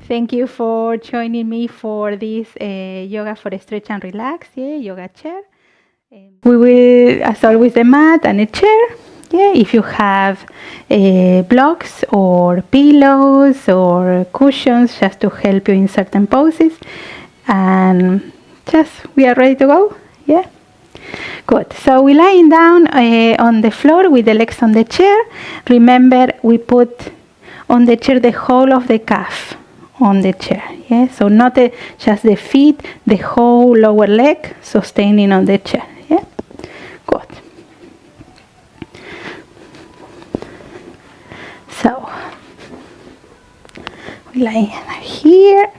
Thank you for joining me for this yoga for stretch and relax, yoga chair. We will, as always, the mat and a chair. If you have blocks or pillows or cushions just to help you in certain poses. And just, we are ready to go? Yeah? Good. So we're lying down on the floor with the legs on the chair. Remember, we put on the chair the whole of the calf on the chair. So not just the feet, the whole lower leg sustaining on the chair. Good. So we lie here.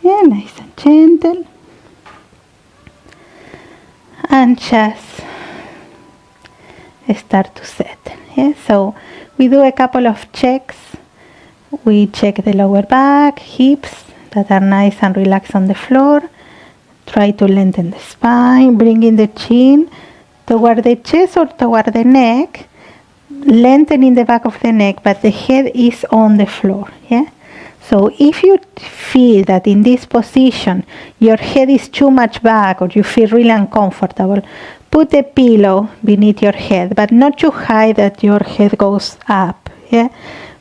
Nice and gentle. And just start to settle. So we do a couple of checks. We check the lower back, hips that are nice and relaxed on the floor. Try to lengthen the spine, bringing the chin toward the chest or toward the neck, lengthening the back of the neck, but the head is on the floor. So if you feel that in this position your head is too much back or you feel really uncomfortable, put a pillow beneath your head, but not too high that your head goes up.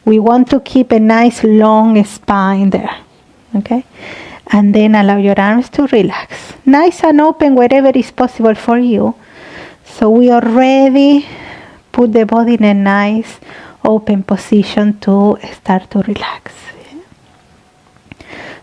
We want to keep a nice long spine there. Okay? And then allow your arms to relax. Nice and open wherever is possible for you. So we already put the body in a nice open position to start to relax.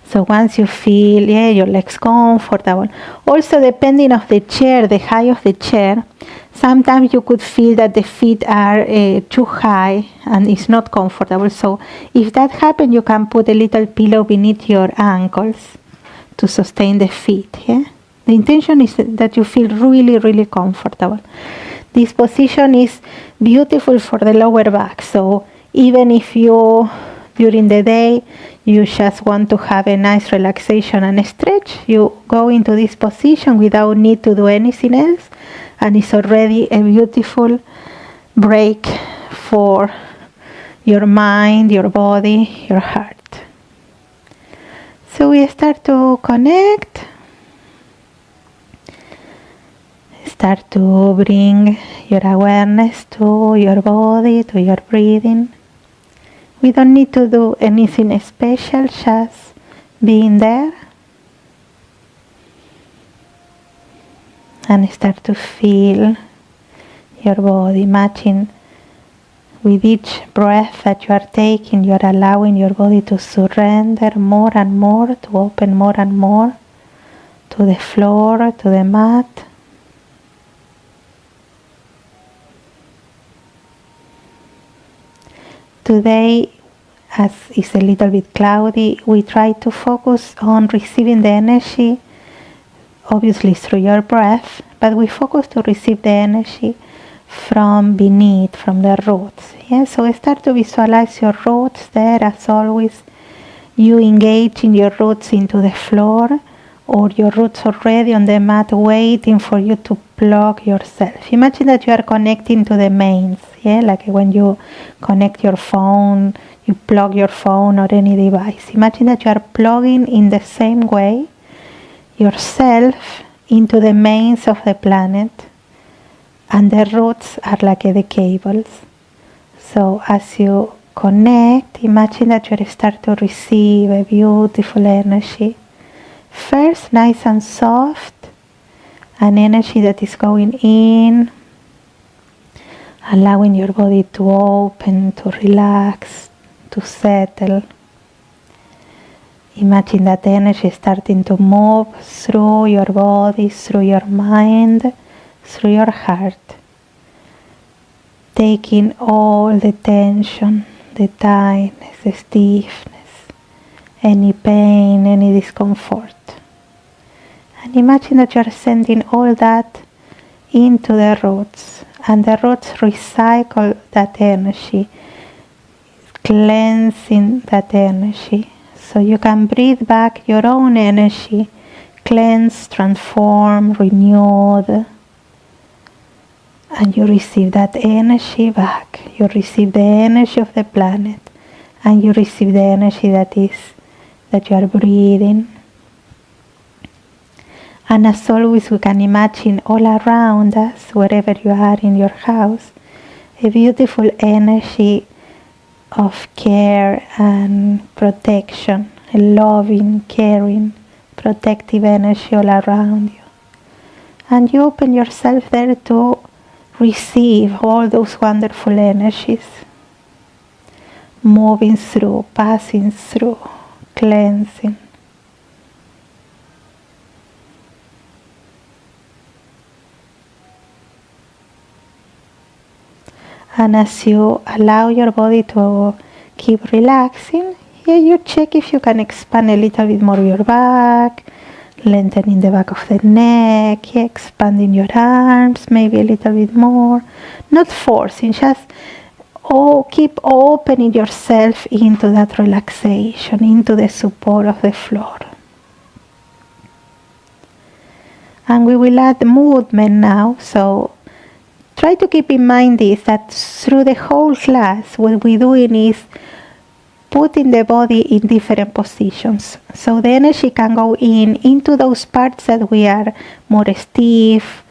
So once you feel your legs comfortable, also depending on the chair, the height of the chair, sometimes you could feel that the feet are too high and it's not comfortable. So if that happens, you can put a little pillow beneath your ankles to sustain the feet. The intention is that you feel really, really comfortable. This position is beautiful for the lower back. So even if you, during the day, you just want to have a nice relaxation and stretch, you go into this position without need to do anything else. And it's already a beautiful break for your mind, your body, your heart. So we start to connect. Start to bring your awareness to your body, to your breathing. We don't need to do anything special, just being there. And start to feel your body matching with each breath that you are taking. You are allowing your body to surrender more and more, to open more and more to the floor, to the mat. Today, as is a little bit cloudy, we try to focus on receiving the energy, obviously through your breath, but we focus to receive the energy from beneath, from the roots. So start to visualize your roots there. As always, you engage in your roots into the floor, or your roots already on the mat waiting for you to plug yourself. Imagine that you are connecting to the mains, like when you connect your phone, you plug your phone or any device. Imagine that you are plugging in the same way yourself into the mains of the planet, and the roots are like the cables. So as you connect, imagine that you start to receive a beautiful energy. First, nice and soft, an energy that is going in, allowing your body to open, to relax, to settle. Imagine that energy starting to move through your body, through your mind, through your heart, taking all the tension, the tightness, the stiffness, any pain, any discomfort. And imagine that you are sending all that into the roots, and the roots recycle that energy, cleansing that energy. So you can breathe back your own energy, cleansed, transformed, renewed. And you receive that energy back. You receive the energy of the planet. and you receive the energy that you are breathing. And as always, we can imagine all around us, wherever you are in your house, a beautiful energy of care and protection, a loving, caring, protective energy all around you. And you open yourself there to receive all those wonderful energies, moving through, passing through, cleansing. And as you allow your body to keep relaxing, here you check if you can expand a little bit more your back, lengthening the back of the neck, expanding your arms maybe a little bit more. Not forcing, just keep opening yourself into that relaxation, into the support of the floor. And we will add movement now, so try to keep in mind this, that through the whole class, what we're doing is putting the body in different positions. So the energy can go into those parts that we are more stiff,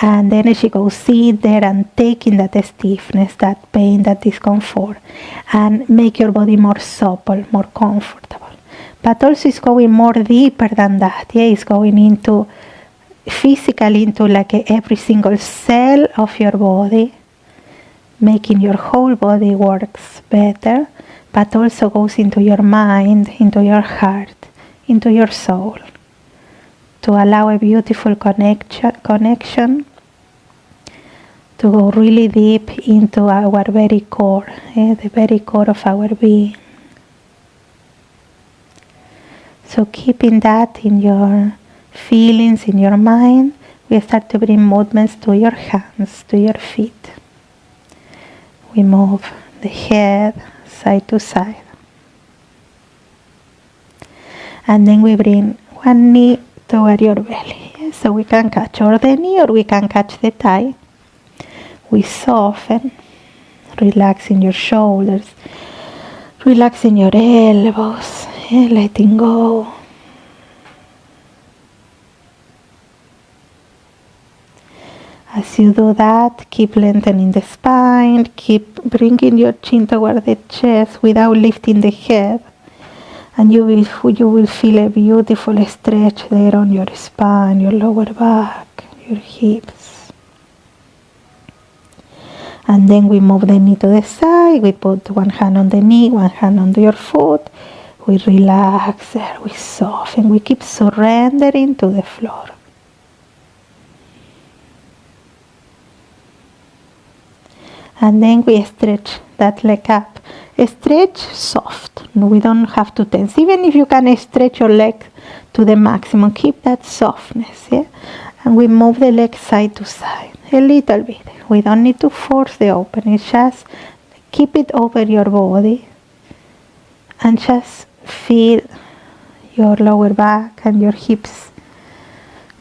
and the energy goes in there and taking that stiffness, that pain, that discomfort, and make your body more supple, more comfortable. But also it's going more deeper than that. It's going into physically into like every single cell of your body, making your whole body works better, but also goes into your mind, into your heart, into your soul, to allow a beautiful connection to go really deep into our very core, the very core of our being. So keeping that in your feelings, in your mind, we start to bring movements to your hands, to your feet. We move the head side to side. And then we bring one knee toward your belly. So we can catch or the knee or we can catch the thigh. We soften, relaxing your shoulders, relaxing your elbows, letting go. As you do that, keep lengthening the spine, keep bringing your chin toward the chest without lifting the head. And you will feel a beautiful stretch there on your spine, your lower back, your hips. And then we move the knee to the side, we put one hand on the knee, one hand on your foot. We relax there, we soften, we keep surrendering to the floor. And then we stretch that leg up. Stretch soft. We don't have to tense. Even if you can stretch your leg to the maximum, keep that softness. And we move the leg side to side a little bit. We don't need to force the opening. Just keep it over your body. And just feel your lower back and your hips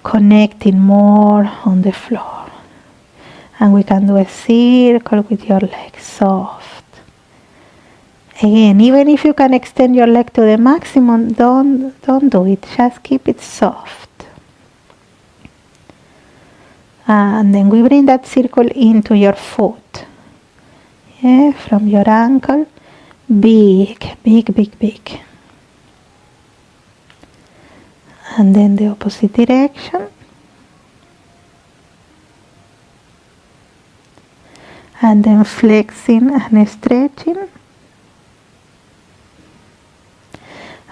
connecting more on the floor. And we can do a circle with your legs soft. Again, even if you can extend your leg to the maximum, don't do it. Just keep it soft. And then we bring that circle into your foot. From your ankle, big. And then the opposite direction. And then flexing and stretching.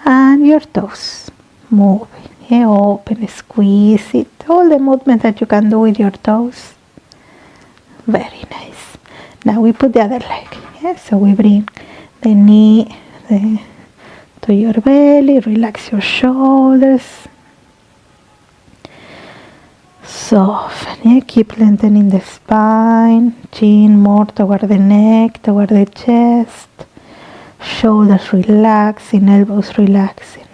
And your toes moving. Open, squeeze it. All the movement that you can do with your toes. Very nice. Now we put the other leg. So we bring the knee to your belly. Relax your shoulders. Soften, keep lengthening the spine, chin more toward the neck, toward the chest, shoulders relaxing, elbows relaxing.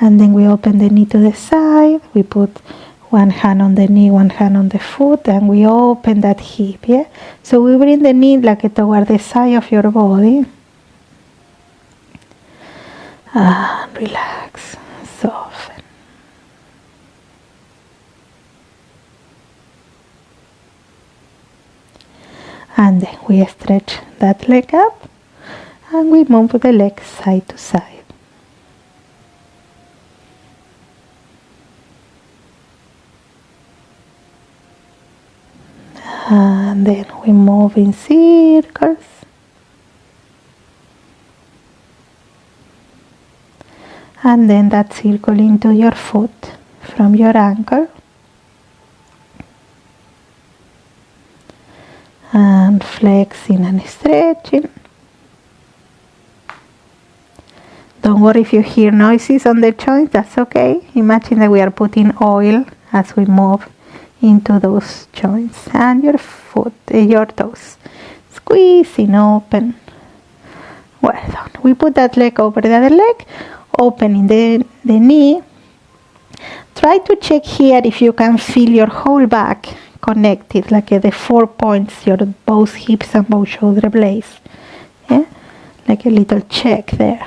And then we open the knee to the side, we put One hand on the knee, one hand on the foot, and we open that hip, yeah? So we bring the knee like toward the side of your body. And relax, soften. And then we stretch that leg up, and we move the leg side to side. And then we move in circles. And then that circle into your foot from your ankle. And flexing and stretching. Don't worry if you hear noises on the joints, that's okay. Imagine that we are putting oil as we move into those joints. And your foot, your toes, squeezing open. Well done. We put that leg over the other leg, opening the knee. Try to check here if you can feel your whole back connected, like the 4 points, your both hips and both shoulder blades. Yeah? Like a little check there.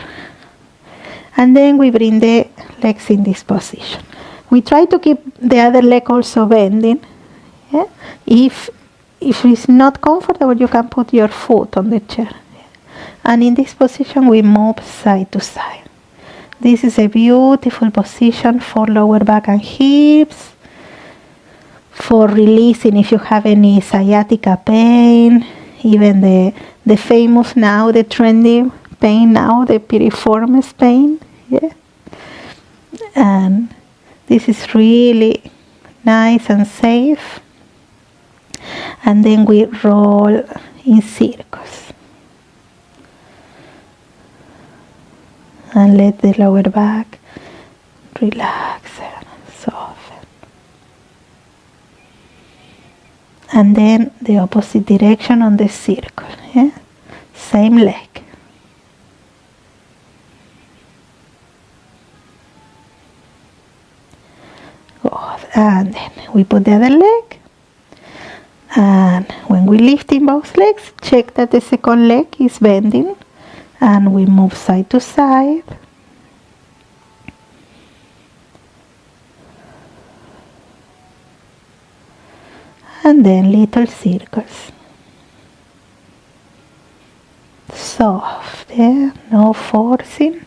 And then we bring the legs in this position. We try to keep the other leg also bending. Yeah? If it's not comfortable, you can put your foot on the chair. Yeah? And in this position, we move side to side. This is a beautiful position for lower back and hips, for releasing if you have any sciatica pain, even the famous now, the trendy pain now, the piriformis pain. Yeah? And this is really nice and safe. And then we roll in circles. And let the lower back relax and soften. And then the opposite direction on the circle. Yeah? Same leg. Good. And then we put the other leg. And when we lift in both legs, check that the second leg is bending. And we move side to side. And then little circles. Soft, yeah? No forcing.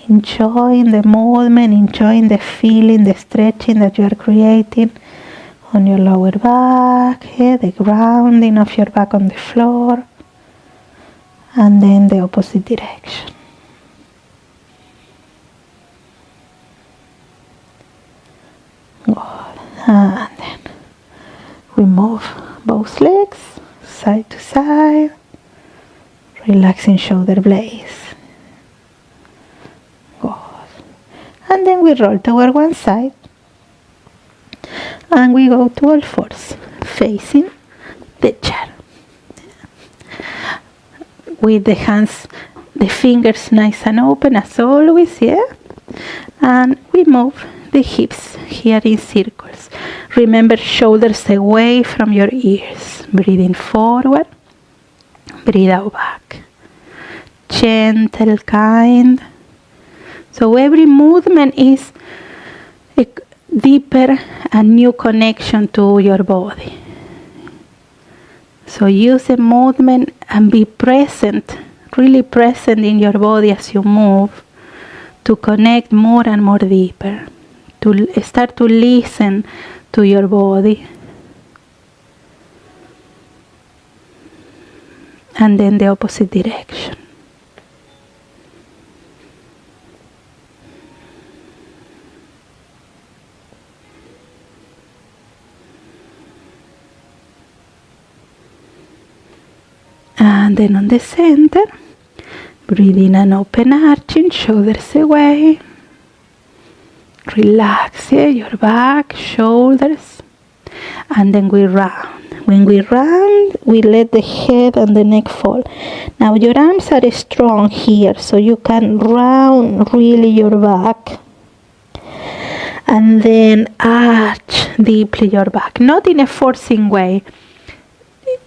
Enjoying the movement, enjoying the feeling, the stretching that you are creating on your lower back, yeah? The grounding of your back on the floor. And then the opposite direction. Good. And then we move both legs side to side, relaxing shoulder blades. Good. And then we roll toward one side. And we go to all fours, facing the chair. With the hands, the fingers nice and open as always, yeah? And we move the hips here in circles. Remember, shoulders away from your ears. Breathing forward, breathe out back. Gentle, kind. So every movement is a deeper and new connection to your body. So use the movement and be present, really present in your body as you move, to connect more and more deeper, to start to listen to your body. And then the opposite direction. And then on the center, breathe in and open, arching, shoulders away. Relax, yeah, your back, shoulders. And then we round. When we round, we let the head and the neck fall. Now your arms are strong here, so you can round really your back. And then arch deeply your back, not in a forcing way.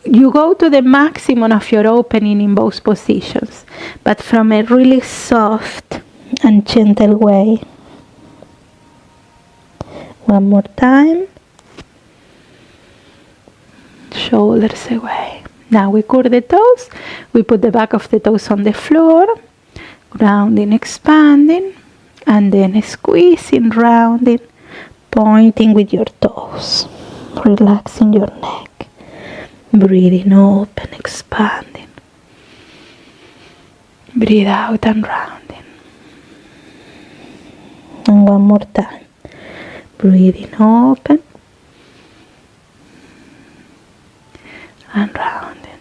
You go to the maximum of your opening in both positions, but from a really soft and gentle way. One more time. Shoulders away. Now we curl the toes. We put the back of the toes on the floor. Grounding, expanding. And then squeezing, rounding, pointing with your toes. Relaxing your neck. Breathing open, expanding. Breathe out and rounding. And one more time. Breathing open and rounding.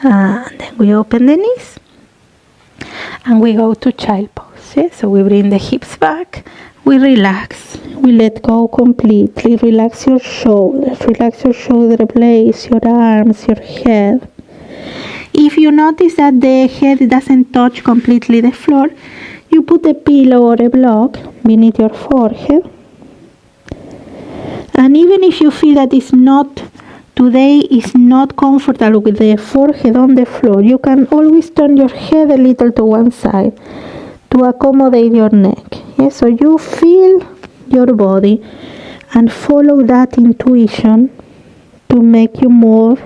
And then we open the knees and we go to child pose. Yeah? So we bring the hips back, we relax, we let go completely. Relax your shoulders, relax your shoulder blades, your arms, your head. If you notice that the head doesn't touch completely the floor, you put a pillow or a block beneath your forehead. And even if you feel that today is not comfortable with the forehead on the floor, you can always turn your head a little to one side to accommodate your neck. Yeah? So you feel your body and follow that intuition to make you move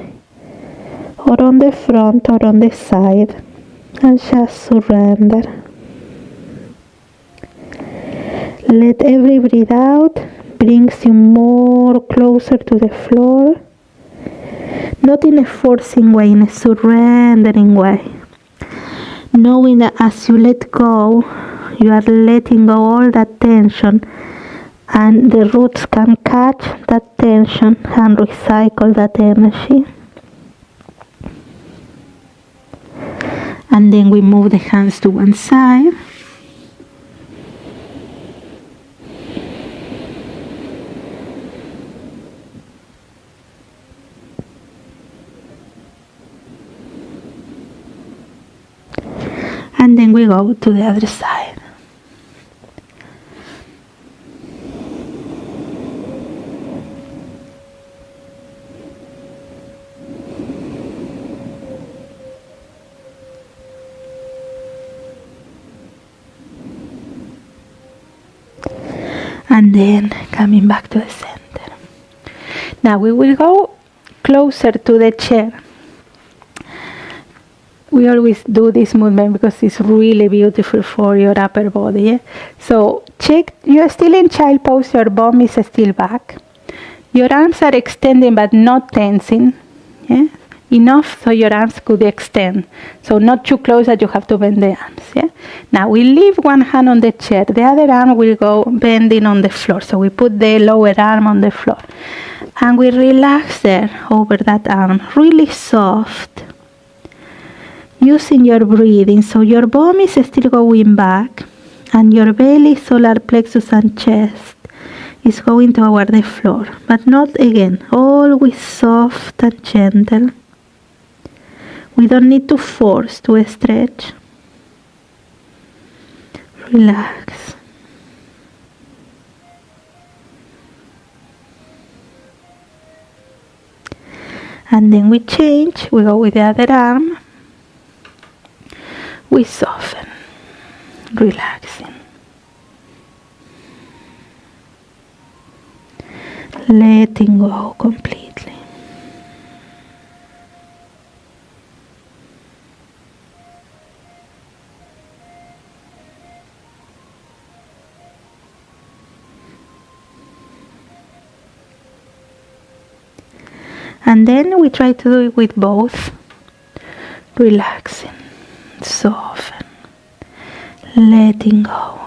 or on the front or on the side, and just surrender. Let every breath out brings you more closer to the floor, not in a forcing way, in a surrendering way. Knowing that as you let go, you are letting go all that tension, and the roots can catch that tension and recycle that energy. And then we move the hands to one side. And then we go to the other side. And then coming back to the center. Now we will go closer to the chair. We always do this movement because it's really beautiful for your upper body. Yeah? So check, you are still in child pose, your bum is still back. Your arms are extending but not tensing. Yeah? Enough so your arms could extend. So not too close that you have to bend the arms. Yeah? Now we leave one hand on the chair, the other arm will go bending on the floor. So we put the lower arm on the floor. And we relax there over that arm, really soft. Using your breathing, so your bum is still going back, and your belly, solar plexus and chest is going toward the floor, but not again, always soft and gentle. We don't need to force to stretch. Relax. And then we change, we go with the other arm. We soften, relaxing. Letting go completely. And then we try to do it with both. Relaxing. Soften, letting go.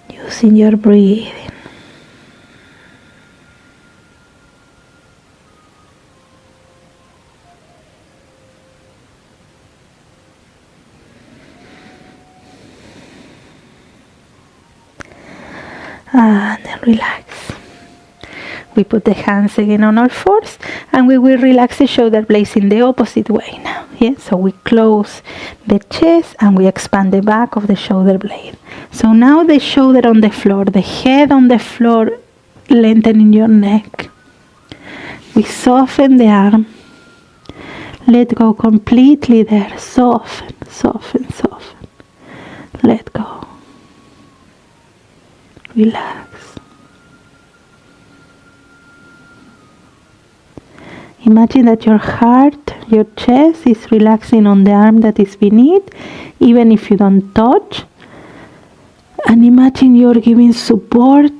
Using your breathing. And then relax. We put the hands again on all fours, and we will relax the shoulder blades in the opposite way now. Yeah, so we close the chest and we expand the back of the shoulder blade. So now the shoulder on the floor, the head on the floor, lengthening your neck. We soften the arm. Let go completely there. Soften, soften, soften. Let go. Relax. Imagine that your heart, your chest is relaxing on the arm that is beneath, even if you don't touch. And imagine you're giving support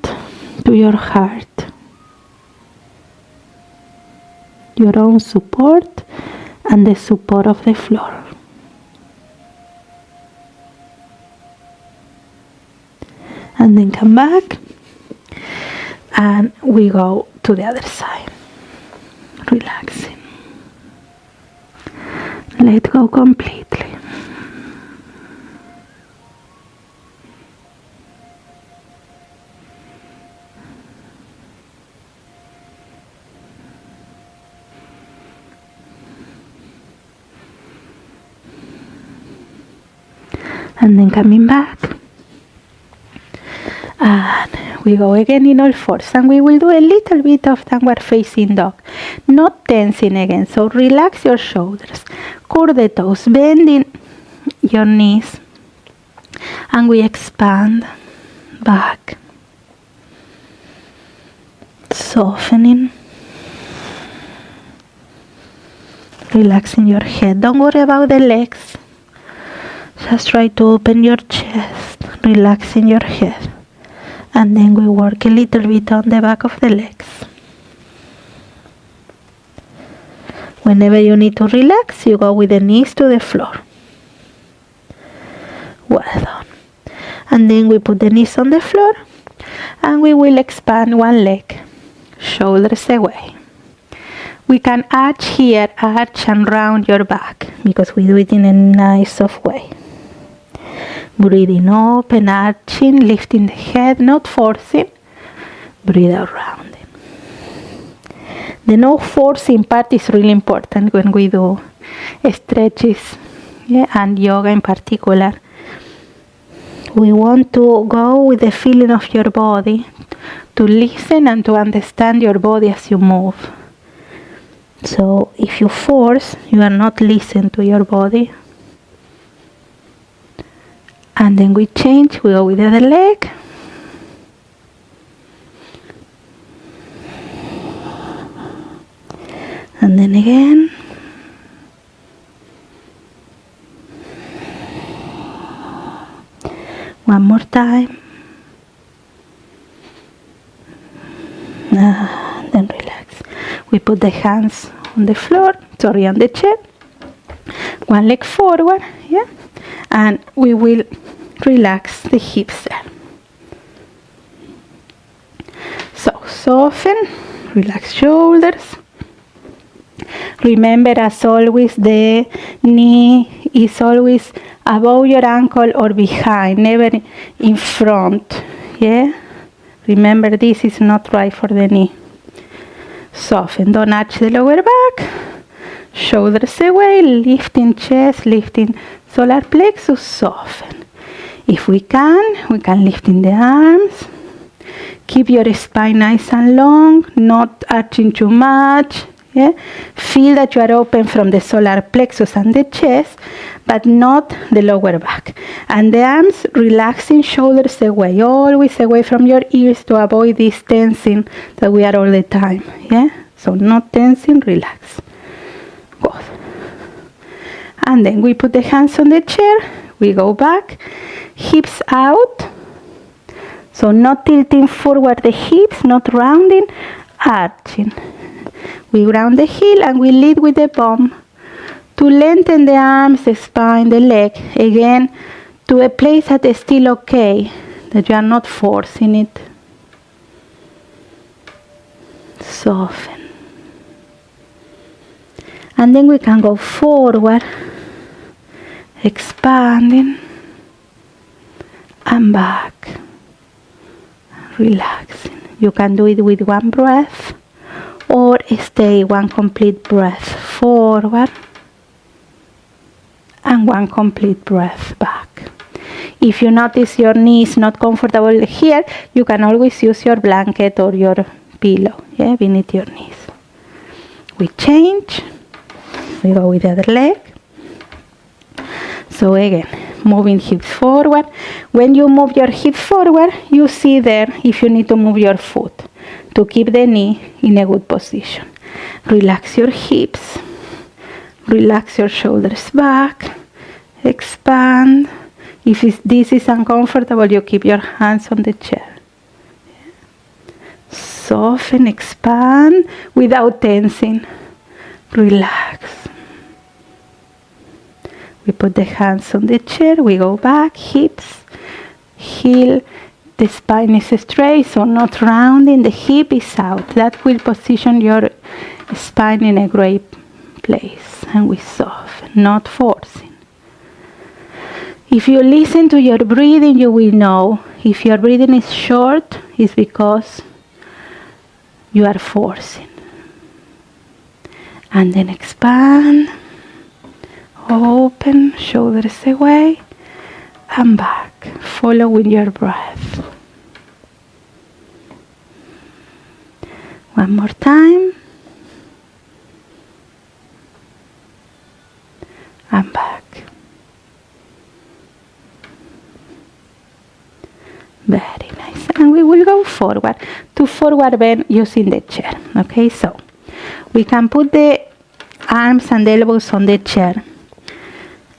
to your heart. Your own support and the support of the floor. And then come back and we go to the other side. Relaxing. Let go completely. And then coming back. And we go again in all fours, and we will do a little bit of downward facing dog, not tensing again. So relax your shoulders, curl the toes, bending your knees, and we expand back, softening, relaxing your head. Don't worry about the legs, just try to open your chest, relaxing your head. And then we work a little bit on the back of the legs. Whenever you need to relax, you go with the knees to the floor. Well done. And then we put the knees on the floor and we will expand one leg, shoulders away. We can arch here, arch and round your back, because we do it in a nice soft way. Breathing open, arching, lifting the head, not forcing. Breathe out, rounding. The no forcing part is really important when we do stretches, yeah, and yoga in particular. We want to go with the feeling of your body, to listen and to understand your body as you move. So if you force, you are not listening to your body. And then we change, we go with the other leg. And then again. One more time. Then relax. We put the hands on the floor, on the chair. One leg forward, yeah. And we will relax the hips there. So soften, relax shoulders. Remember, as always, the knee is always above your ankle or behind, never in front. Yeah? Remember, this is not right for the knee. Soften, don't arch the lower back. Shoulders away, lifting chest, lifting solar plexus, soften. If we can lift in the arms. Keep your spine nice and long, not arching too much. Yeah? Feel that you are open from the solar plexus and the chest, but not the lower back. And the arms, relaxing, shoulders away, always away from your ears to avoid this tensing that we are all the time. Yeah? So not tensing, relax. Good. And then we put the hands on the chair, we go back, hips out. So not tilting forward the hips, not rounding, arching. We round the heel and we lead with the bum to lengthen the arms, the spine, the leg. Again, to a place that is still okay, that you are not forcing it. Soften. And then we can go forward, expanding, and back. Relaxing. You can do it with one breath or stay one complete breath forward and one complete breath back. If you notice your knees not comfortable here, you can always use your blanket or your pillow, beneath your knees. We change. We go with the other leg. So again, moving hips forward. When you move your hips forward, you see there if you need to move your foot to keep the knee in a good position. Relax your hips. Relax your shoulders back. Expand. If this is uncomfortable, you keep your hands on the chair. Soften, expand without tensing. Relax. We put the hands on the chair. We go back, hips, heel. The spine is straight, so not rounding. The hip is out. That will position your spine in a great place. And we soften, not forcing. If you listen to your breathing, you will know if your breathing is short, it's because you are forcing. And then expand, open, shoulders away, and back, following your breath. One more time. And back. Very nice. And we will go forward to forward bend using the chair. Okay, so we can put the arms and elbows on the chair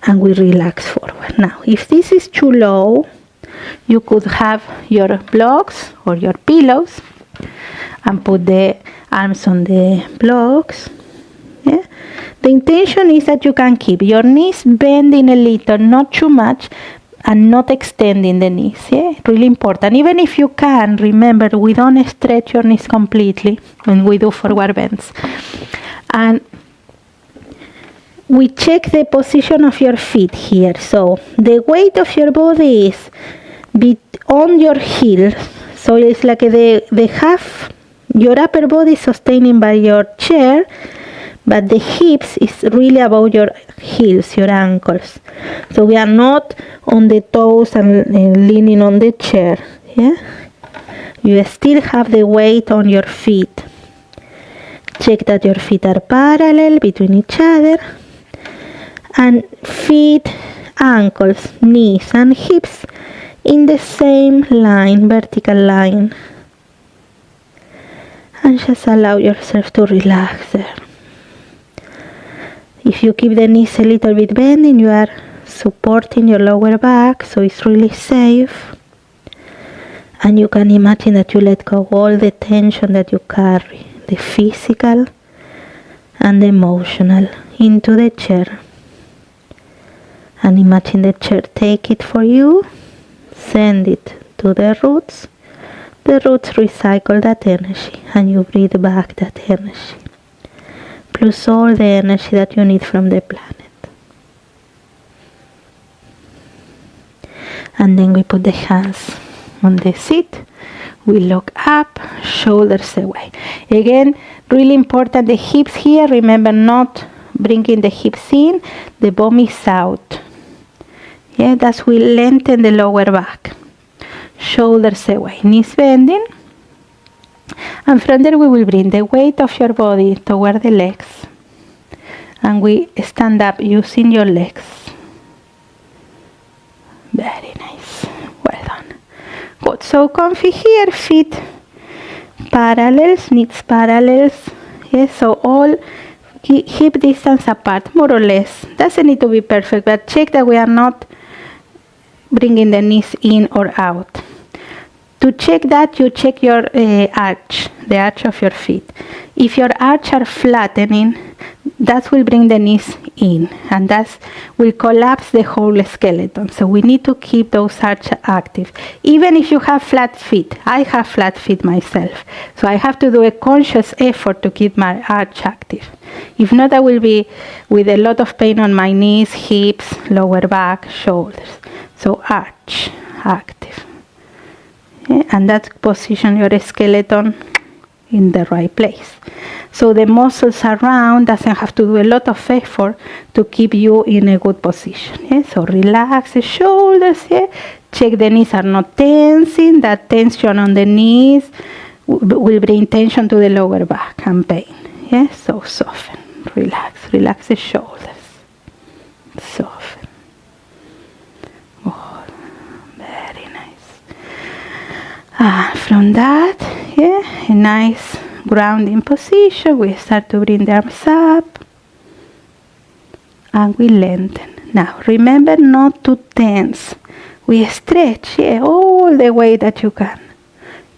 and we relax forward. Now, if this is too low, you could have your blocks or your pillows and put the arms on the blocks. Yeah? The intention is that you can keep your knees bending a little, not too much, and not extending the knees. Yeah, really important. Even if you can, remember, we don't stretch your knees completely when we do forward bends. And we check the position of your feet here. So the weight of your body is on your heels. So it's like the half, your upper body is sustaining by your chair, but the hips is really above your heels, your ankles. So we are not on the toes and leaning on the chair. Yeah, you still have the weight on your feet. Check that your feet are parallel between each other. And feet, ankles, knees, and hips in the same line, vertical line. And just allow yourself to relax there. If you keep the knees a little bit bending, you are supporting your lower back, so it's really safe. And you can imagine that you let go all the tension that you carry, the physical and the emotional, into the chair. And imagine the chair take it for you, send it to the roots. The roots recycle that energy and you breathe back that energy. Plus all the energy that you need from the planet. And then we put the hands on the seat. We look up, shoulders away. Again, really important, the hips here, remember not bringing the hips in, the bum is out. Yeah, that will lengthen the lower back. Shoulders away, knees bending. And from there we will bring the weight of your body toward the legs. And we stand up using your legs. Very nice. Well done. Good. So comfy here, feet parallels, knees parallels. Yes, so all hip distance apart, more or less. Doesn't need to be perfect, but check that we are not bringing the knees in or out. To check that, you check your arch, the arch of your feet. If your arch are flattening, that will bring the knees in, and that will collapse the whole skeleton. So we need to keep those arches active. Even if you have flat feet, I have flat feet myself, so I have to do a conscious effort to keep my arch active. If not, I will be with a lot of pain on my knees, hips, lower back, shoulders. So arch, active. Yeah, and that position your skeleton in the right place. So the muscles around doesn't have to do a lot of effort to keep you in a good position. Yeah? So relax the shoulders. Yeah? Check the knees are not tensing. That tension on the knees will bring tension to the lower back and pain. Yeah? So soften, relax the shoulders. Soften. Oh, very nice. From that, yeah, a nice grounding position. We start to bring the arms up and we lengthen. Now remember not to tense. We stretch, yeah, all the way that you can.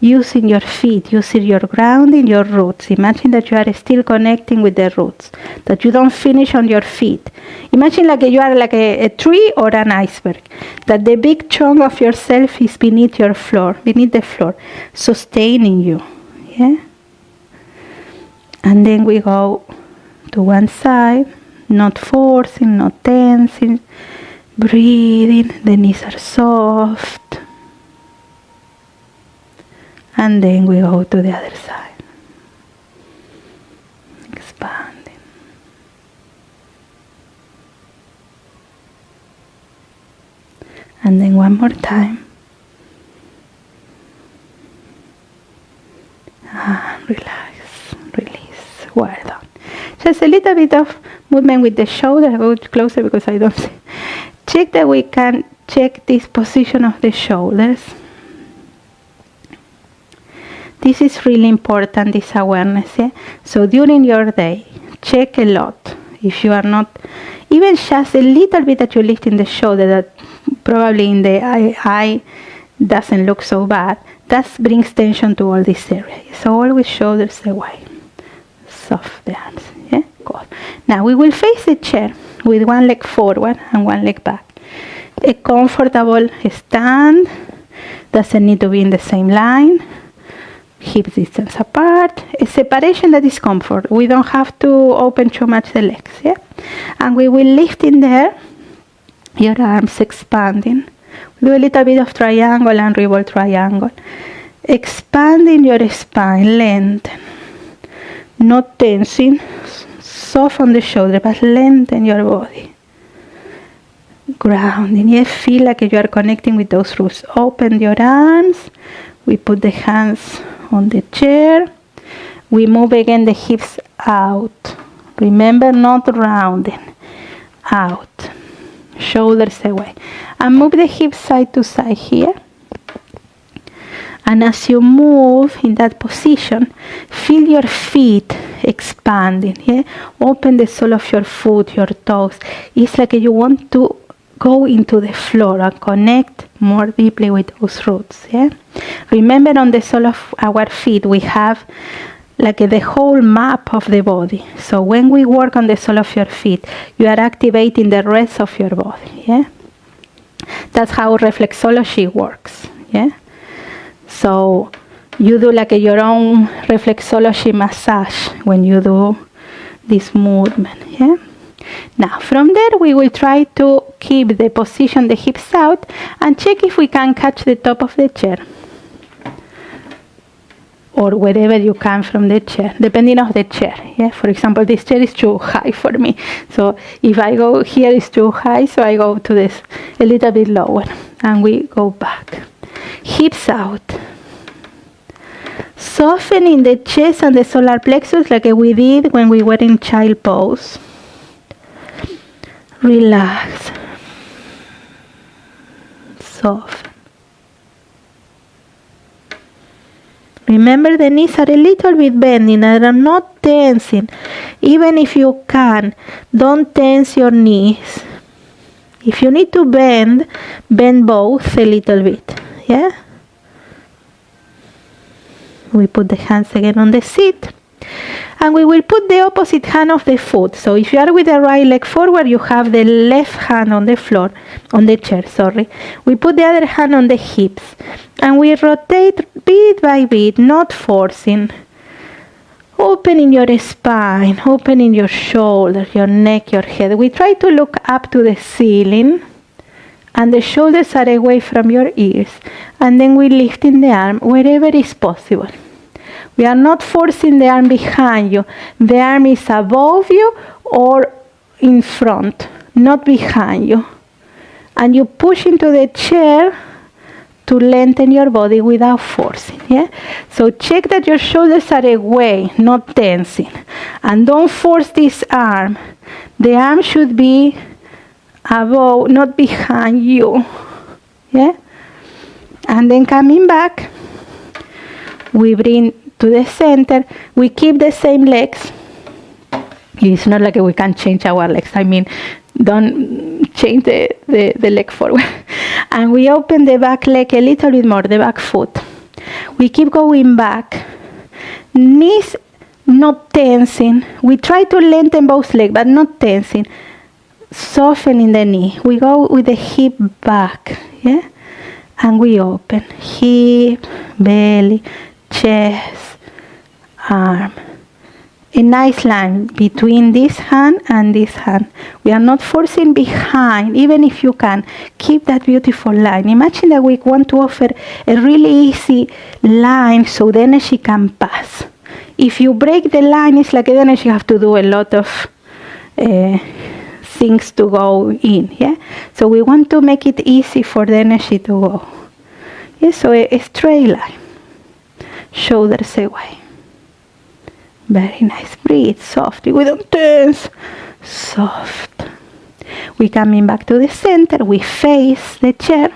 Using your feet, using your grounding, your roots. Imagine that you are still connecting with the roots, that you don't finish on your feet. Imagine like you are like a tree or an iceberg, that the big chunk of yourself is beneath your floor, beneath the floor, sustaining you. Yeah? And then we go to one side, not forcing, not tensing, breathing, the knees are soft. And then we go to the other side. Expanding. And then one more time. Relax, release, well done. Just a little bit of movement with the shoulder. I go closer because I don't see. Check that we can check this position of the shoulders. This is really important, this awareness. Yeah? So during your day, check a lot. If you are not, even just a little bit that you lift in the shoulder, that probably in the eye doesn't look so bad, that brings tension to all this area. So always shoulders away. Soft the arms. Yeah? Good. Now we will face the chair with one leg forward and one leg back. A comfortable stand. Doesn't need to be in the same line. Hip distance apart. A separation that is comfort. We don't have to open too much the legs. Yeah? And we will lift in there. Your arms expanding. Do a little bit of triangle and revolve triangle. Expanding your spine, lengthen. Not tensing. Soften the shoulder, but lengthen your body. Grounding. You feel like you are connecting with those roots. Open your arms. We put the hands on the chair. We move again the hips out. Remember, not rounding. Out. Shoulders away. And move the hips side to side here. And as you move in that position, feel your feet expanding. Yeah? Open the sole of your foot, your toes. It's like you want to go into the floor and connect more deeply with those roots. Yeah? Remember, on the sole of our feet, we have like the whole map of the body. So when we work on the sole of your feet, you are activating the rest of your body. Yeah? That's how reflexology works. Yeah? So you do like your own reflexology massage when you do this movement. Yeah? Now from there we will try to keep the position, the hips out, and check if we can catch the top of the chair. Or wherever you can from the chair, depending on the chair. Yeah? For example, this chair is too high for me. So if I go here, it's too high, so I go to this a little bit lower. And we go back. Hips out. Softening the chest and the solar plexus like we did when we were in child pose. Relax. Soften. Remember, the knees are a little bit bending and are not tensing. Even if you can, don't tense your knees. If you need to bend, bend both a little bit. Yeah? We put the hands again on the seat. And we will put the opposite hand of the foot. So if you are with the right leg forward, you have the left hand on the floor, on the chair, sorry. We put the other hand on the hips. And we rotate bit by bit, not forcing. Opening your spine, opening your shoulders, your neck, your head. We try to look up to the ceiling. And the shoulders are away from your ears. And then we lift in the arm wherever is possible. We are not forcing the arm behind you. The arm is above you or in front, not behind you. And you push into the chair to lengthen your body without forcing. Yeah? So check that your shoulders are away, not tensing. And don't force this arm. The arm should be above, not behind you. Yeah? And then coming back, we bring to the center. We keep the same legs. It's not like we can change our legs. I mean, don't change the leg forward. And we open the back leg a little bit more, the back foot. We keep going back. Knees not tensing. We try to lengthen both legs, but not tensing. Softening the knee. We go with the hip back. Yeah? And we open. Hip, belly, chest, arm. A nice line between this hand and this hand. We are not forcing behind, even if you can. Keep that beautiful line. Imagine that we want to offer a really easy line so the energy can pass. If you break the line, it's like the energy you have to do a lot of things to go in. Yeah. So we want to make it easy for the energy to go. Yeah. So a straight line. Shoulders away. Very nice. Breathe softly. We don't tense. Soft. We coming back to the center. We face the chair.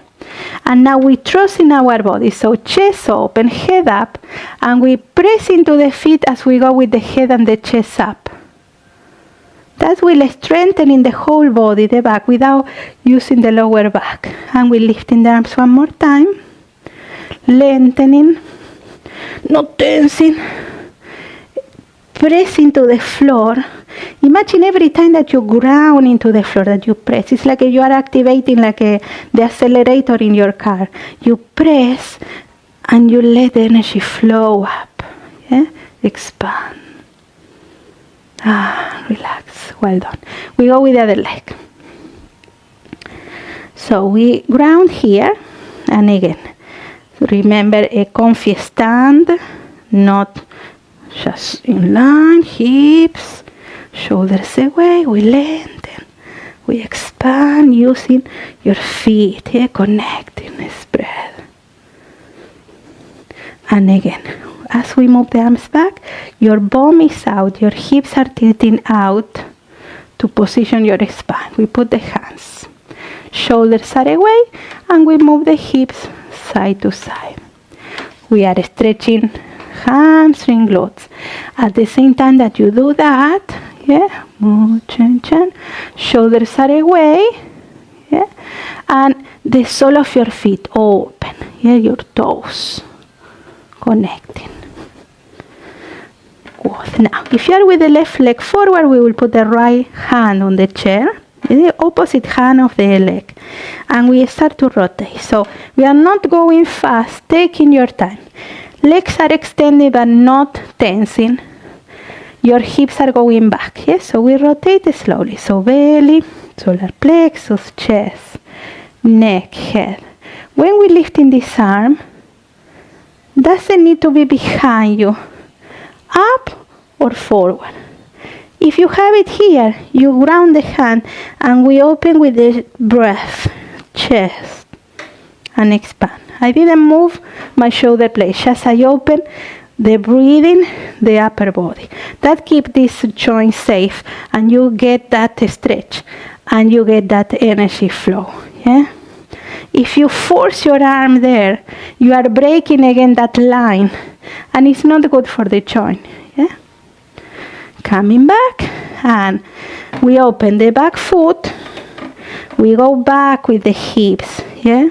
And now we trust in our body. So chest open, head up. And we press into the feet as we go with the head and the chest up. That will strengthen in the whole body, the back, without using the lower back. And we lifting the arms one more time. Lengthening. Not tensing. Press into the floor. Imagine every time that you ground into the floor, that you press. It's like you are activating like the accelerator in your car. You press and you let the energy flow up. Yeah? Expand. Relax. Well done. We go with the other leg. So we ground here. And again, remember a comfy stand, not just in line, hips, shoulders away, we lengthen, we expand using your feet, yeah, connecting, spread. And again, as we move the arms back, your bum is out, your hips are tilting out to position your spine. We put the hands, shoulders are away, and we move the hips side to side. We are stretching hamstring, glutes. At the same time that you do that, yeah, move, chin, chin, shoulders are away, yeah, and the sole of your feet open, yeah, your toes connecting. Good. Now, if you are with the left leg forward, we will put the right hand on the chair, the opposite hand of the leg, and we start to rotate. So we are not going fast, taking your time. Legs are extended but not tensing. Your hips are going back. Yes, so we rotate slowly. So belly, solar plexus, chest, neck, head. When we lift in this arm, doesn't need to be behind you, up or forward. If you have it here, you ground the hand and we open with the breath, chest, and expand. I didn't move my shoulder blades, just I open the breathing, the upper body. That keeps this joint safe and you get that stretch and you get that energy flow. Yeah? If you force your arm there, you are breaking again that line and it's not good for the joint. Yeah? Coming back and we open the back foot. We go back with the hips. Yeah?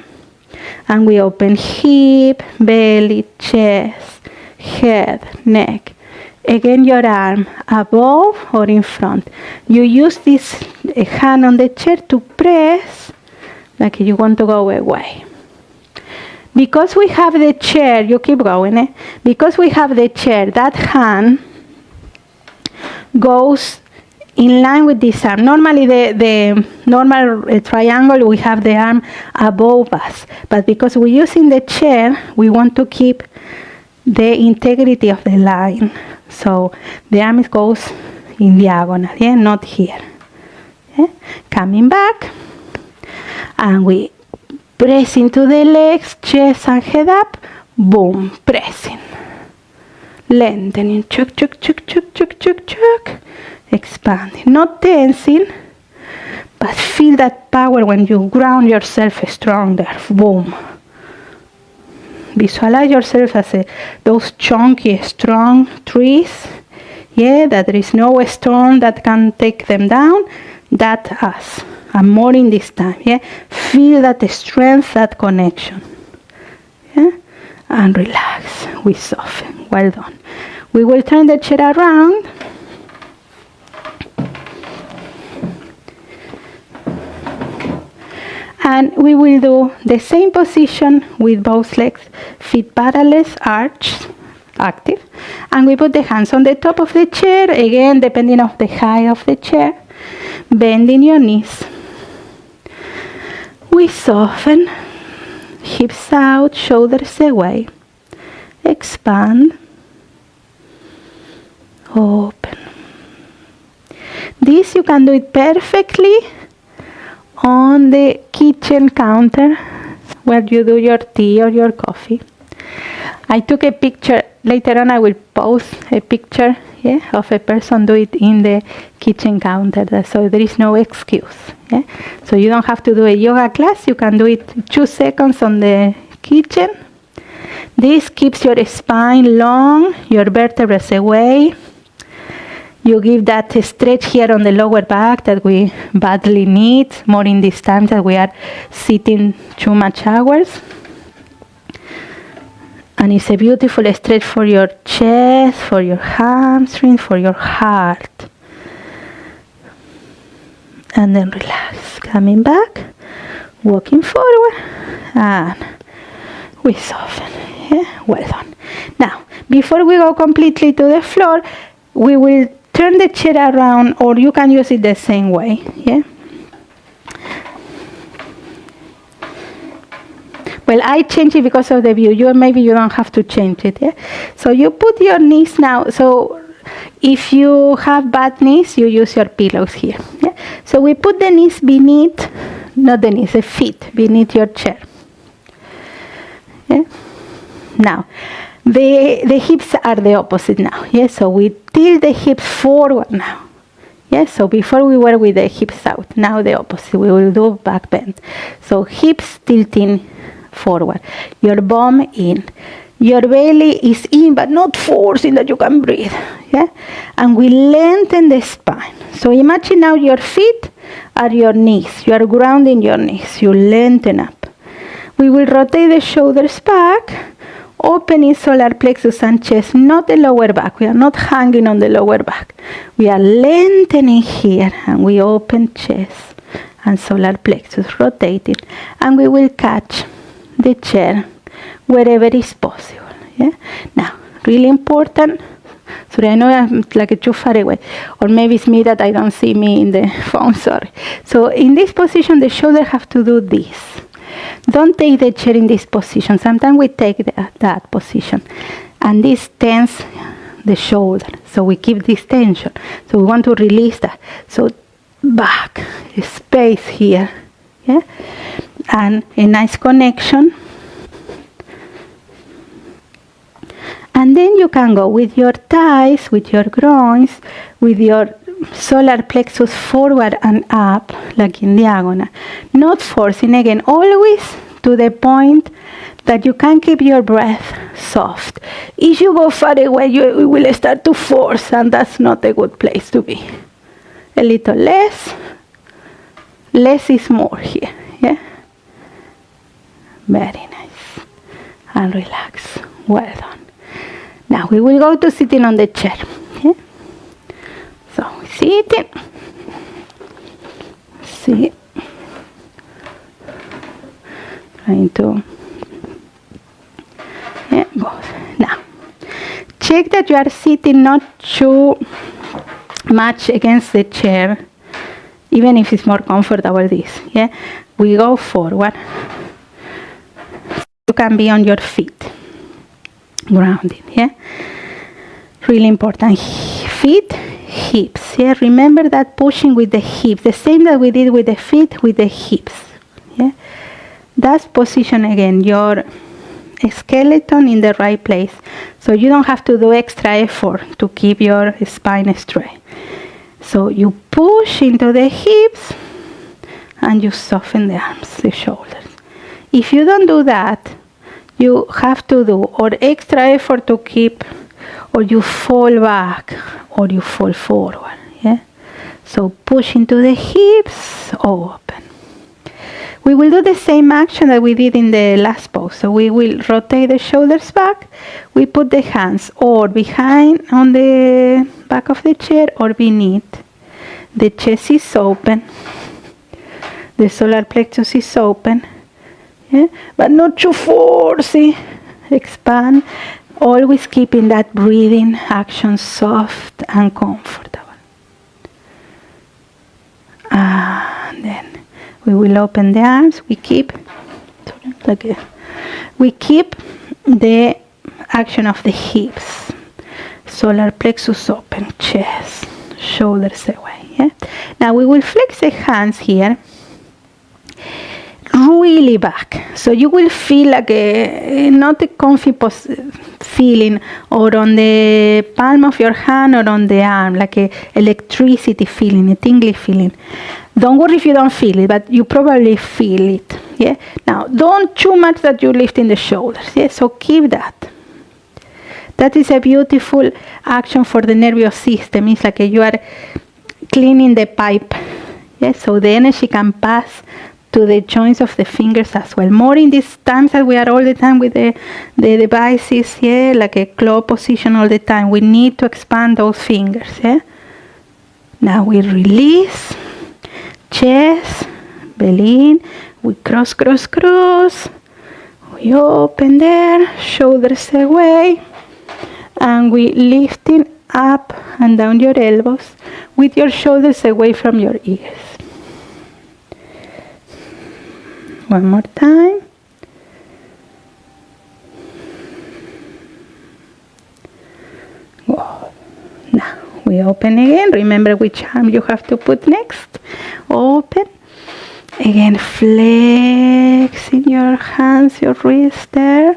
And we open hip, belly, chest, head, neck. Again, your arm above or in front. You use this hand on the chair to press like you want to go away. Because we have the chair, you keep going, because we have the chair, that hand goes in line with this arm. Normally the normal triangle, we have the arm above us. But because we're using the chair, we want to keep the integrity of the line. So the arm goes in diagonal, yeah, not here. Yeah? Coming back, and we press into the legs, chest and head up, boom, pressing. Lengthening, chuk, chuk, chuk, chuk, chuk, chuk, chuk. Expanding, not tensing, but feel that power when you ground yourself strong there, boom. Visualize yourself as those chunky, strong trees, yeah, that there is no storm that can take them down. That's us. And more in this time, yeah. Feel that strength, that connection, yeah. And relax. We soften. Well done. We will turn the chair around. And we will do the same position with both legs, feet parallel, arched, active. And we put the hands on the top of the chair, again, depending on the height of the chair. Bending your knees. We soften, hips out, shoulders away. Expand. Open. This you can do it perfectly on the kitchen counter where you do your tea or your coffee. I took a picture. Later on I will post a picture, yeah, of a person do it in the kitchen counter. So there is no excuse. Yeah? So you don't have to do a yoga class. You can do it 2 seconds on the kitchen. This keeps your spine long, your vertebrae away. You give that stretch here on the lower back that we badly need, more in these times that we are sitting too much hours. And it's a beautiful stretch for your chest, for your hamstring, for your heart. And then relax. Coming back, walking forward, and we soften. Yeah? Well done. Now, before we go completely to the floor, we will turn the chair around, or you can use it the same way. Yeah. Well, I change it because of the view. Maybe you don't have to change it. Yeah. So you put your knees now. So if you have bad knees, you use your pillows here. Yeah. So we put the knees beneath, not the knees, the feet beneath your chair. Yeah. Now, the hips are the opposite now. Yes, so we tilt the hips forward now. Yes, so before we were with the hips out. Now the opposite. We will do back bend. So hips tilting forward. Your bum in. Your belly is in, but not forcing that you can breathe. Yeah, and we lengthen the spine. So imagine now your feet are your knees. You are grounding your knees. You lengthen up. We will rotate the shoulders back. Opening solar plexus and chest, not the lower back. We are not hanging on the lower back. We are lengthening here, and we open chest and solar plexus, rotating. And we will catch the chair wherever is possible. Yeah? Now, really important. Sorry, I know I'm like too far away. Or maybe it's me that I don't see me in the phone, sorry. So in this position, the shoulder have to do this. Don't take the chair in this position. Sometimes we take that position. And this tense the shoulder. So we keep this tension. So we want to release that. So back, space here. Yeah? And a nice connection. And then you can go with your thighs, with your groins, with your solar plexus forward and up, like in diagonal. Not forcing, again, always to the point that you can keep your breath soft. If you go far away, you will start to force, and that's not a good place to be. A little less. Less is more here. Yeah? Very nice. And relax. Well done. Now we will go to sitting on the chair. Yeah? So sitting. Sit. Trying to. Yeah, both. Now, check that you are sitting not too much against the chair, even if it's more comfortable. This. Yeah. We go forward. You can be on your feet. Grounding, yeah? Really important. Feet, hips, yeah? Remember that pushing with the hips, the same that we did with the feet, with the hips, yeah? That's position again, your skeleton in the right place. So you don't have to do extra effort to keep your spine straight. So you push into the hips and you soften the arms, the shoulders. If you don't do that, you have to do or extra effort to keep, or you fall back, or you fall forward. Yeah. So push into the hips, open. We will do the same action that we did in the last pose. So we will rotate the shoulders back. We put the hands or behind on the back of the chair or beneath. The chest is open. The solar plexus is open. Yeah? But not too forcey. Expand. Always keeping that breathing action soft and comfortable. And then we will open the arms. We keep the action of the hips. Solar plexus open, chest, shoulders away. Yeah? Now we will flex the hands here, really back. So you will feel like not a comfy feeling, or on the palm of your hand or on the arm, like a electricity feeling, a tingly feeling. Don't worry if you don't feel it, but you probably feel it. Yeah. Now, don't too much that you lift in the shoulders. Yeah. So keep that. That is a beautiful action for the nervous system. It's like you are cleaning the pipe. Yeah. So the energy can pass to the joints of the fingers as well. More in these times that we are all the time with the devices, yeah, like a claw position all the time. We need to expand those fingers, yeah. Now we release, chest, belly in, we cross, cross, cross. We open there, shoulders away, and we lifting up and down your elbows with your shoulders away from your ears. One more time. Whoa. Now we open again. Remember which arm you have to put next. Open. Again, flexing your hands, your wrists there.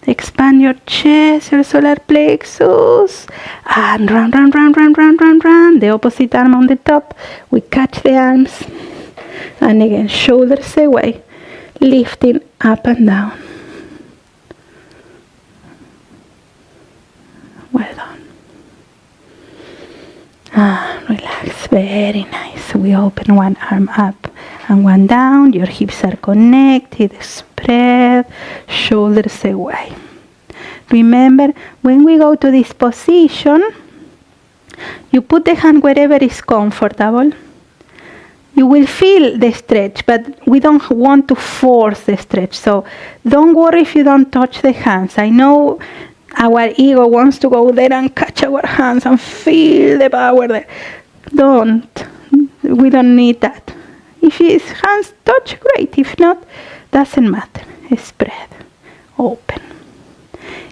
Expand your chest, your solar plexus. And run, run, run, run, run, run, run. The opposite arm on the top. We catch the arms. And again, shoulders away. Lifting up and down. Well done. Relax, very nice. We open one arm up and one down. Your hips are connected. Spread, shoulders away. Remember, when we go to this position, you put the hand wherever is comfortable. You will feel the stretch, but we don't want to force the stretch. So don't worry if you don't touch the hands. I know our ego wants to go there and catch our hands and feel the power there. Don't. We don't need that. If his hands touch, great. If not, doesn't matter. Spread. Open.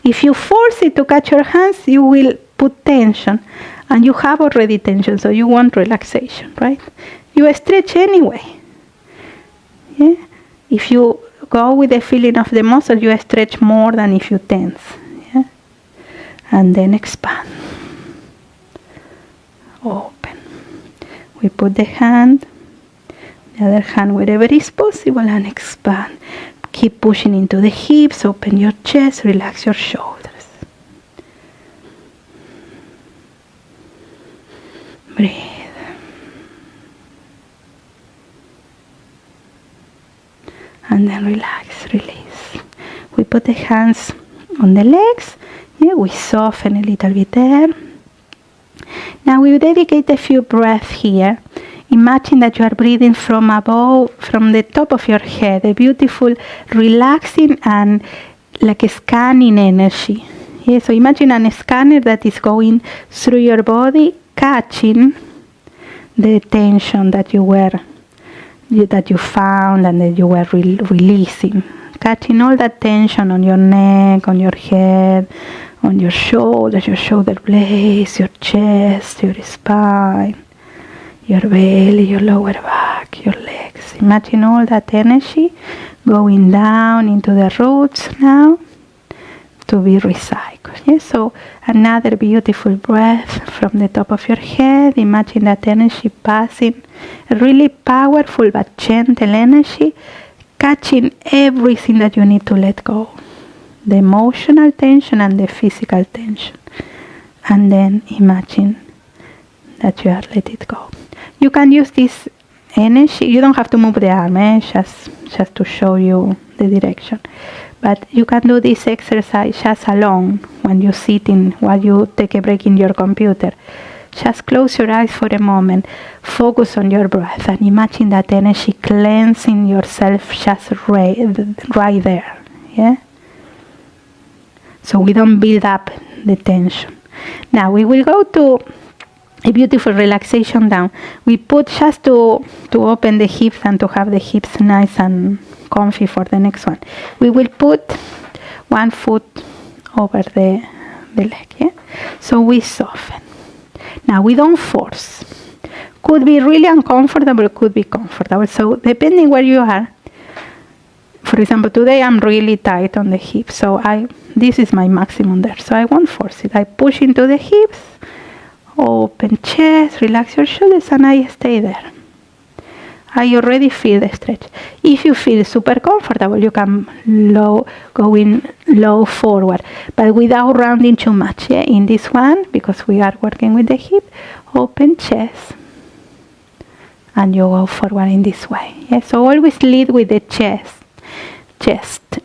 If you force it to catch your hands, you will put tension. And you have already tension, so you want relaxation, right? You stretch anyway. Yeah? If you go with the feeling of the muscle, you stretch more than if you tense. Yeah? And then expand. Open. We put the hand, the other hand wherever is possible, and expand. Keep pushing into the hips, open your chest, relax your shoulders. Breathe. And then relax, release. We put the hands on the legs. Yeah, we soften a little bit there. Now we dedicate a few breaths here. Imagine that you are breathing from above, from the top of your head, a beautiful relaxing and like a scanning energy. Yeah, so imagine a scanner that is going through your body, catching the tension that you found and that you were releasing catching all that tension on your neck, on your head, on your shoulder blades, your chest, your spine, your belly, your lower back, your legs. Imagine all that energy going down into the roots now to be recycled. Yes? So another beautiful breath from the top of your head. Imagine that energy passing, a really powerful but gentle energy, catching everything that you need to let go. The emotional tension and the physical tension. And then imagine that you are let it go. You can use this energy. You don't have to move the arm, just to show you the direction. But you can do this exercise just alone when you sit while you take a break in your computer. Just close your eyes for a moment. Focus on your breath and imagine that energy cleansing yourself just right there. Yeah. So we don't build up the tension. Now we will go to a beautiful relaxation down. We put just to open the hips and to have the hips nice and comfy for the next one. We will put one foot over the leg. Yeah? So we soften. Now we don't force. Could be really uncomfortable, could be comfortable. So depending where you are. For example, today I'm really tight on the hips. So this is my maximum there. So I won't force it. I push into the hips. Open chest, relax your shoulders, and I stay there. I already feel the stretch. If you feel super comfortable, you can go in low forward, but without rounding too much. Yeah? In this one, because we are working with the hip, open chest, and you go forward in this way. Yeah? So always lead with the chest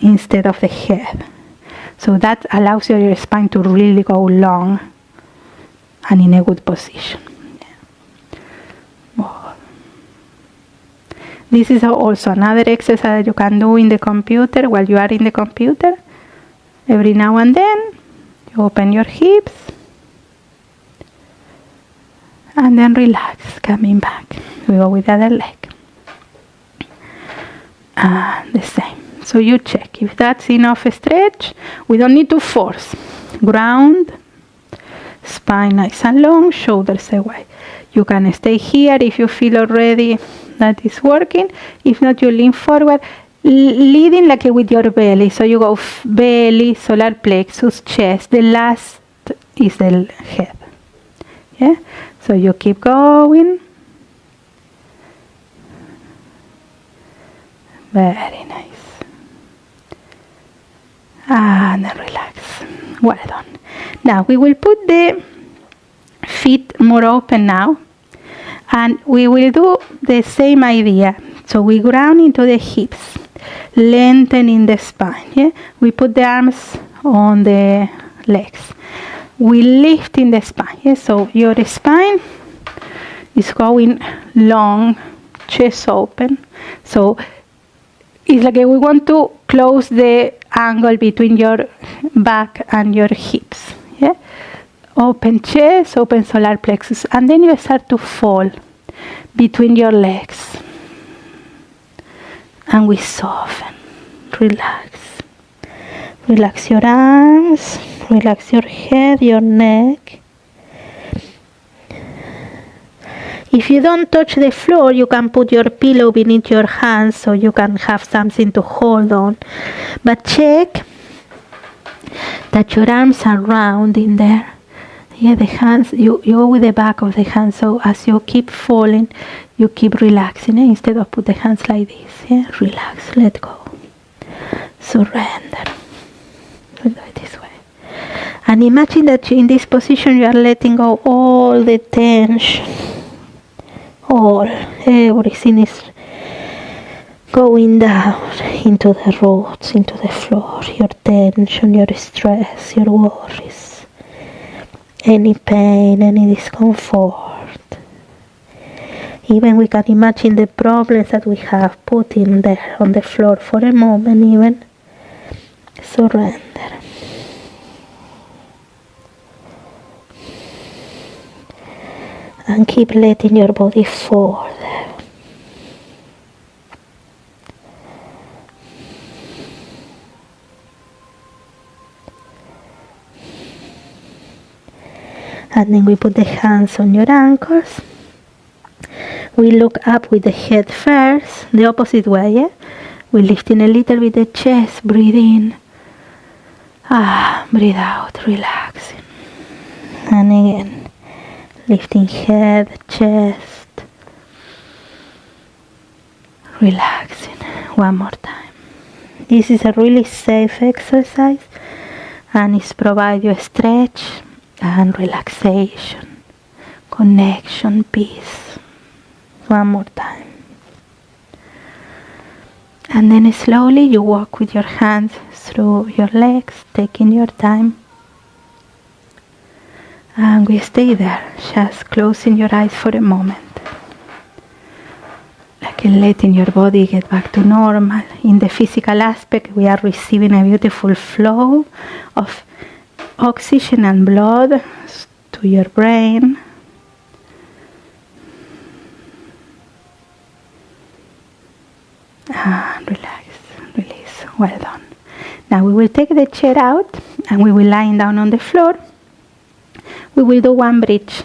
instead of the head. So that allows your spine to really go long and in a good position. Oh. This is also another exercise that you can do in the computer while you are in the computer. Every now and then you open your hips and then relax, coming back. We go with the other leg. And the same. So you check if that's enough stretch. We don't need to force. Ground. Spine nice and long, shoulders away. You can stay here if you feel already that is working. If not, you lean forward, leading like with your belly. So you go belly, solar plexus, chest. The last is the head. Yeah. So you keep going. Very nice. And then relax. Well done. Now we will put the feet more open now, and we will do the same idea. So we ground into the hips, lengthening the spine. Yeah? We put the arms on the legs. We lift in the spine. Yeah? So your spine is going long, chest open. So it's like we want to close the angle between your back and your hips. Yeah? Open chest, open solar plexus, and then you start to fall between your legs. And we soften. Relax. Relax your arms, relax your head, your neck. If you don't touch the floor, you can put your pillow beneath your hands so you can have something to hold on. But check that your arms are round in there. Yeah, the hands, you go with the back of the hands. So as you keep falling, you keep relaxing. Instead of put the hands like this. Yeah, relax, let go. Surrender. We'll do it this way. And imagine that in this position you are letting go all the tension. Everything is going down into the roots, into the floor. Your tension, your stress, your worries, any pain, any discomfort. Even we can imagine the problems that we have put in there on the floor for a moment even. Surrender. And keep letting your body fall there. And then we put the hands on your ankles. We look up with the head first, the opposite way, yeah? We're lifting a little bit the chest, breathe in. Breathe out, relaxing. And again, lifting head, chest, relaxing. One more time. This is a really safe exercise, and it's provide you a stretch and relaxation, connection, peace. One more time. And then slowly you walk with your hands through your legs, taking your time. And we stay there, just closing your eyes for a moment. Like letting your body get back to normal. In the physical aspect, we are receiving a beautiful flow of oxygen and blood to your brain. Relax, release, well done. Now we will take the chair out and we will lie down on the floor. We will do one bridge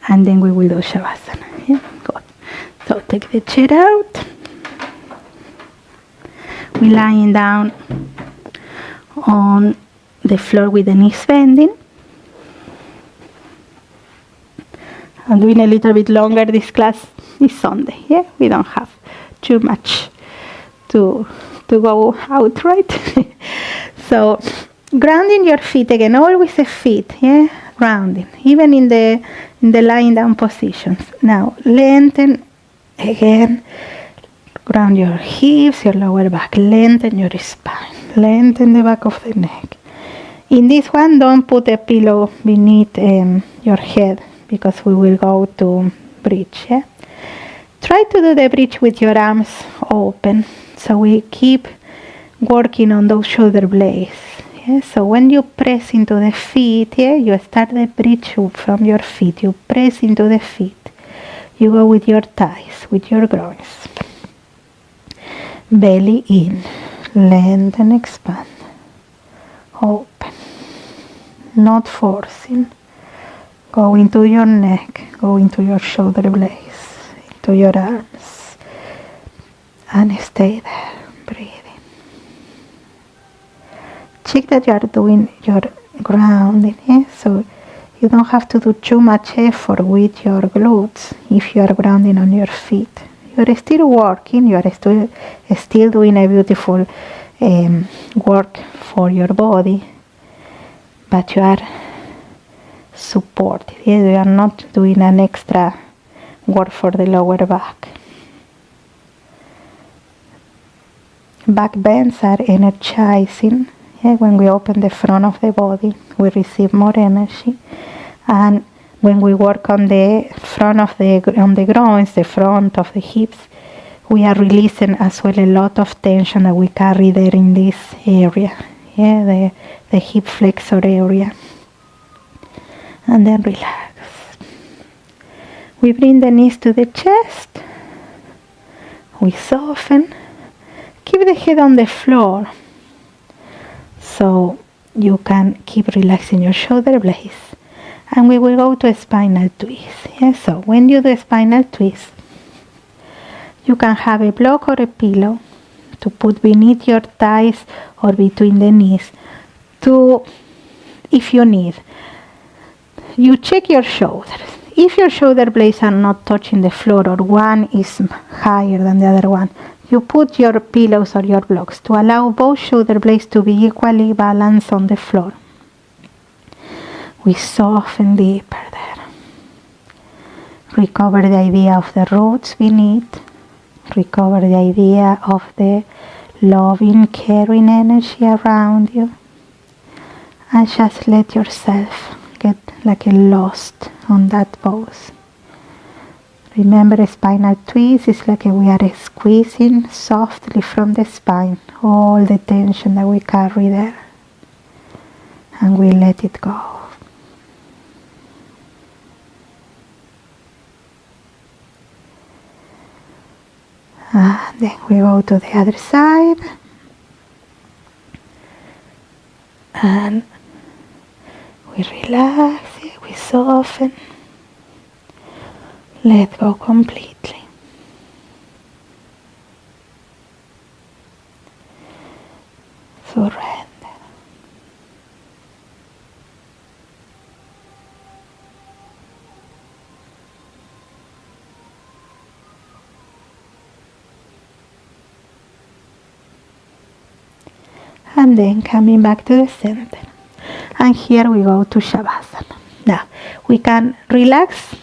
and then we will do Shavasana. Yeah? Good. So take the chair out. We're lying down on the floor with the knees bending. I'm doing a little bit longer. This class is Sunday. Yeah, we don't have too much to go out, right? So grounding your feet again, always the feet, yeah, grounding, even in the lying down positions. Now lengthen again, ground your hips, your lower back, lengthen your spine, lengthen the back of the neck. In this one, don't put a pillow beneath your head because we will go to bridge. Yeah? Try to do the bridge with your arms open. So we keep working on those shoulder blades. Yeah? So when you press into the feet, yeah, you start the bridge from your feet. You press into the feet. You go with your thighs, with your groins. Belly in. Lengthen, expand. Open. Not forcing. Go into your neck. Go into your shoulder blades. Into your arms. And stay there, breathing. Check that you are doing your grounding, yeah? So you don't have to do too much effort with your glutes if you are grounding on your feet. You are still working, you are still doing a beautiful work for your body, but you are supported, yeah? You are not doing an extra work for the lower back. Back bends are energizing. Yeah, when we open the front of the body, we receive more energy. And when we work on the front of on the groins, the front of the hips, we are releasing as well a lot of tension that we carry there in this area. Yeah, the hip flexor area. And then relax. We bring the knees to the chest. We soften. Keep the head on the floor so you can keep relaxing your shoulder blades. And we will go to a spinal twist. Yeah? So when you do a spinal twist, you can have a block or a pillow to put beneath your thighs or between the knees to, if you need. You check your shoulders. If your shoulder blades are not touching the floor or one is higher than the other one, you put your pillows or your blocks to allow both shoulder blades to be equally balanced on the floor. We soften deeper there. Recover the idea of the roots beneath. Recover the idea of the loving, caring energy around you. And just let yourself get like a lost on that pose. Remember, a spinal twist is like we are squeezing softly from the spine all the tension that we carry there. And we let it go. And then we go to the other side. And we relax, we soften, let go completely. Surrender. And then coming back to the center. And here we go to Shavasana. Now, we can relax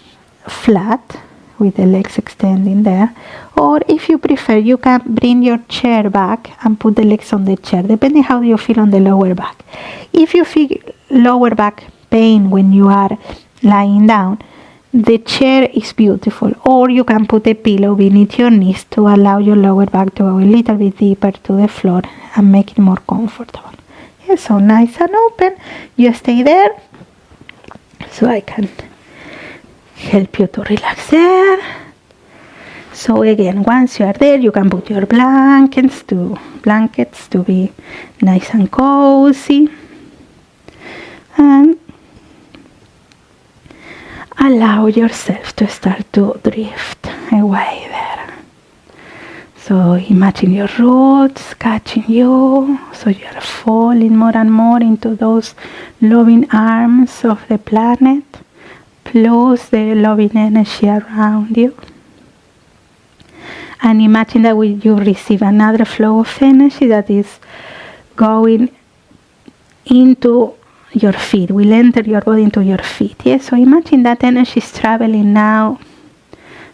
flat with the legs extending there, or if you prefer, you can bring your chair back and put the legs on the chair, depending how you feel on the lower back. If you feel lower back pain when you are lying down, the chair is beautiful, or you can put a pillow beneath your knees to allow your lower back to go a little bit deeper to the floor and make it more comfortable. Yeah, so nice and open. You stay there so I can help you to relax there. So again, once you are there, you can put your blankets to be nice and cozy, and allow yourself to start to drift away there. So imagine your roots catching you, so you are falling more and more into those loving arms of the planet, plus the loving energy around you. And imagine that you receive another flow of energy that is going into your feet, will enter your body into your feet. Yes, so imagine that energy is traveling now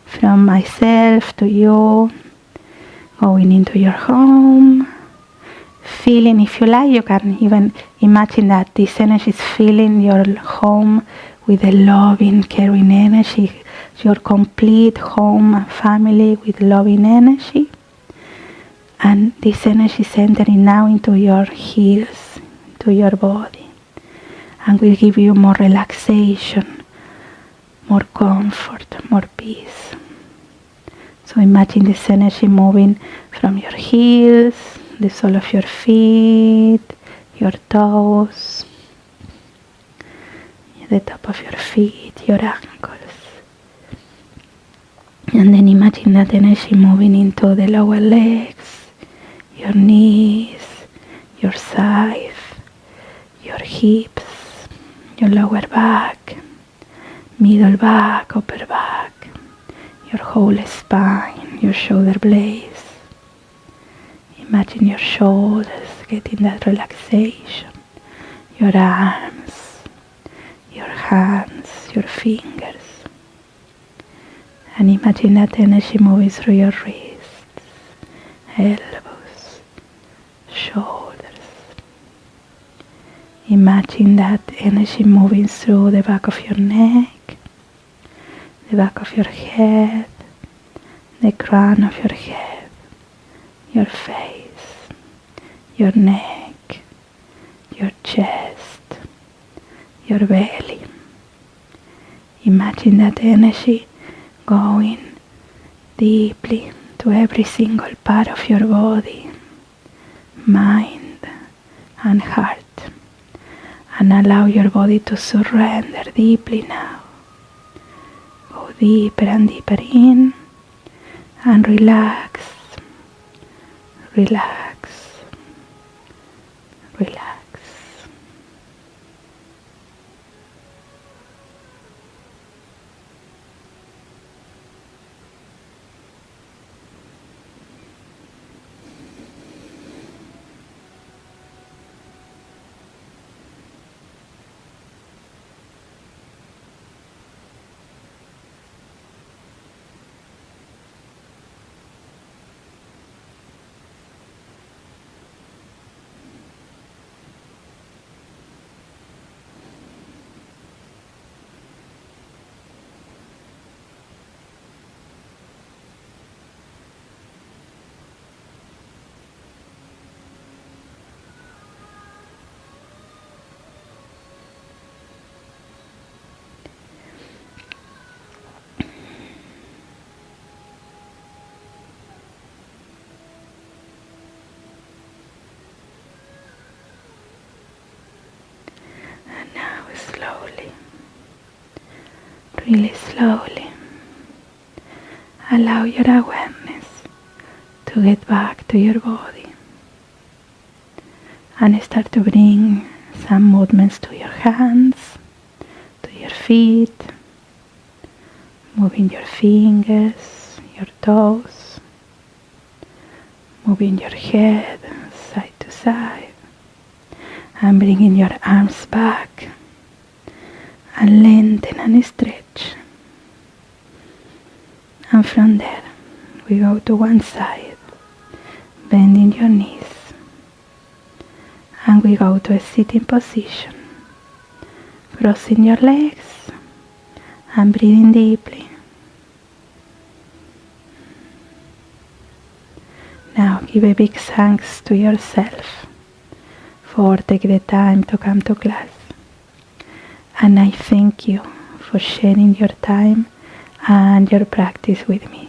from myself to you, going into your home, feeling, if you like, you can even imagine that this energy is filling your home with a loving, caring energy, your complete home and family with loving energy. And this energy is entering now into your heels, into your body, and will give you more relaxation, more comfort, more peace. So imagine this energy moving from your heels, the sole of your feet, your toes, the top of your feet, your ankles. And then imagine that energy moving into the lower legs, your knees, your thighs, your hips, your lower back, middle back, upper back, your whole spine, your shoulder blades. Imagine your shoulders getting that relaxation, your arms, your hands, your fingers. And imagine that energy moving through your wrists, elbows, shoulders. Imagine that energy moving through the back of your neck, the back of your head, the crown of your head, your face, your neck, your chest, your belly. Imagine that energy going deeply to every single part of your body, mind and heart, and allow your body to surrender deeply now. Go deeper and deeper in and relax, relax, relax. really slowly. Allow your awareness to get back to your body and start to bring some movements to your hands, to your feet, moving your fingers, your toes, moving your head side to side, and bringing your arms back and lengthen and stretch. And from there we go to one side, bending your knees, and we go to a sitting position, crossing your legs and breathing deeply. Now give a big thanks to yourself for taking the time to come to class, and I thank you for sharing your time and your practice with me.